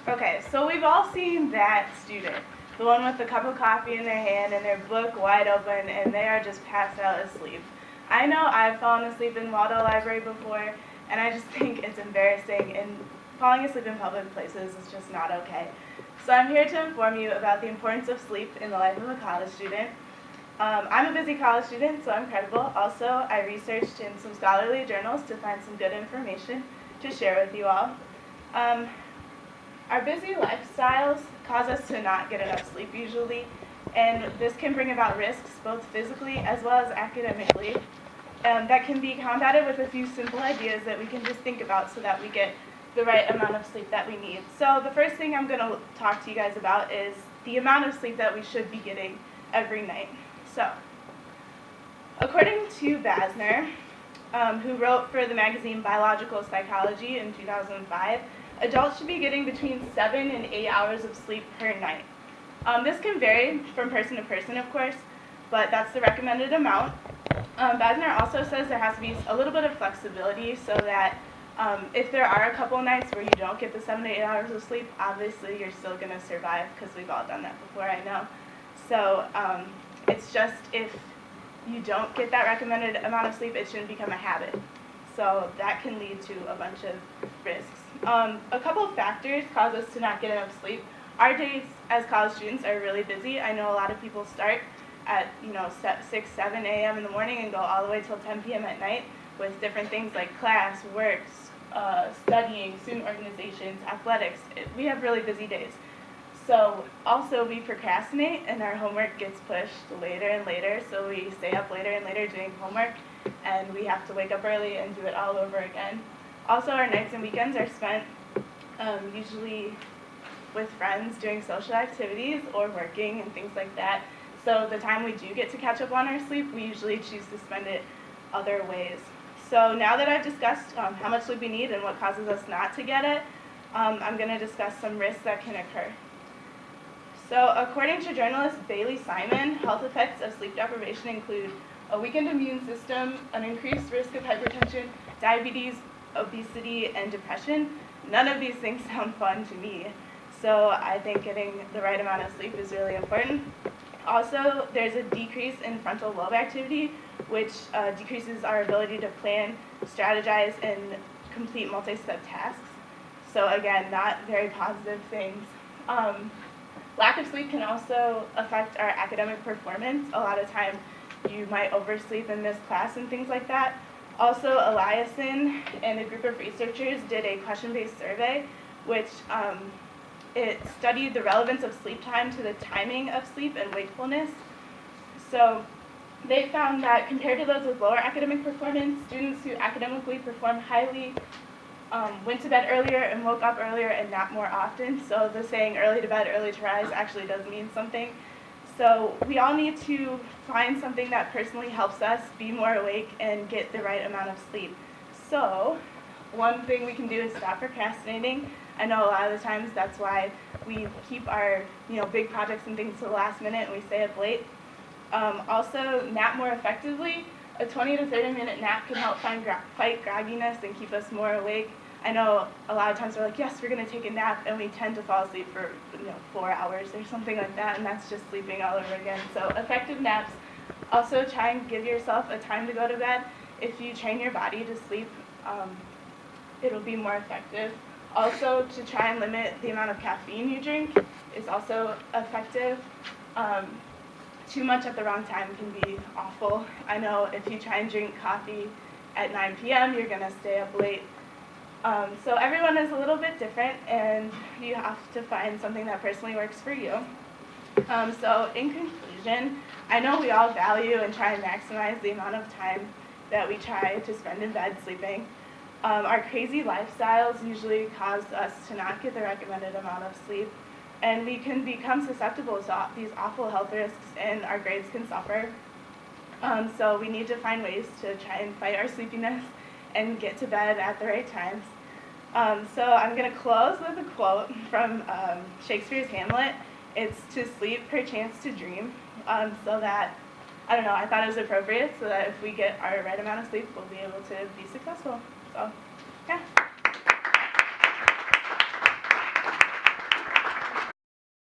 Okay, so we've all seen that student, the one with the cup of coffee in their hand and their book wide open, and they are just passed out asleep. I know I've fallen asleep in Waldo Library before, and I just think it's embarrassing, and falling asleep in public places is just not okay. So I'm here to inform you about the importance of sleep in the life of a college student. I'm a busy college student, so I'm credible. Also, I researched in some scholarly journals to find some good information to share with you all. Our busy lifestyles cause us to not get enough sleep usually, and this can bring about risks both physically as well as academically. That can be combated with a few simple ideas that we can just think about so that we get the right amount of sleep that we need. So the first thing I'm going to talk to you guys about is the amount of sleep that we should be getting every night. So, according to Basner, who wrote for the magazine Biological Psychology in 2005, adults should be getting between 7 and 8 hours of sleep per night. This can vary from person to person, of course, but that's the recommended amount. Basner also says there has to be a little bit of flexibility so that if there are a couple nights where you don't get the 7 to 8 hours of sleep, obviously you're still going to survive because we've all done that before, I know. So it's just if you don't get that recommended amount of sleep, it shouldn't become a habit. So that can lead to a bunch of risks. A couple of factors cause us to not get enough sleep. Our days as college students are really busy. I know a lot of people start at 6, 7 a.m. in the morning and go all the way till 10 p.m. at night with different things like class, work, studying, student organizations, athletics. We have really busy days. So also we procrastinate and our homework gets pushed later and later, so we stay up later and later doing homework and we have to wake up early and do it all over again. Also our nights and weekends are spent usually with friends doing social activities or working and things like that. So the time we do get to catch up on our sleep, we usually choose to spend it other ways. So now that I've discussed how much sleep we need and what causes us not to get it, I'm going to discuss some risks that can occur. So according to journalist Bailey Simon, health effects of sleep deprivation include a weakened immune system, an increased risk of hypertension, diabetes, obesity, and depression. None of these things sound fun to me. So I think getting the right amount of sleep is really important. Also, there's a decrease in frontal lobe activity, which decreases our ability to plan, strategize, and complete multi-step tasks. So again, not very positive things. Lack of sleep can also affect our academic performance. A lot of time you might oversleep and miss class and things like that. Also, Eliason and a group of researchers did a question-based survey, which it studied the relevance of sleep time to the timing of sleep and wakefulness. So they found that compared to those with lower academic performance, students who academically performed highly went to bed earlier and woke up earlier and nap more often. So the saying early to bed, early to rise actually does mean something. So we all need to find something that personally helps us be more awake and get the right amount of sleep. So one thing we can do is stop procrastinating. I know a lot of the times that's why we keep our big projects and things to the last minute and we stay up late. Also, nap more effectively. A 20 to 30 minute nap can help fight grogginess and keep us more awake. I know a lot of times we're like, yes, we're going to take a nap, and we tend to fall asleep for 4 hours or something like that, and that's just sleeping all over again. So effective naps. Also, try and give yourself a time to go to bed. If you train your body to sleep, it'll be more effective. Also, to try and limit the amount of caffeine you drink is also effective. Too much at the wrong time can be awful. I know if you try and drink coffee at 9 p.m., you're going to stay up late. So everyone is a little bit different, and you have to find something that personally works for you. So in conclusion, I know we all value and try and maximize the amount of time that we try to spend in bed sleeping. Our crazy lifestyles usually cause us to not get the recommended amount of sleep, and we can become susceptible to these awful health risks, and our grades can suffer. So we need to find ways to try and fight our sleepiness and get to bed at the right times. So I'm going to close with a quote from Shakespeare's Hamlet. It's "To sleep, perchance to dream," so that, I don't know, I thought it was appropriate so that if we get our right amount of sleep, we'll be able to be successful. So, yeah.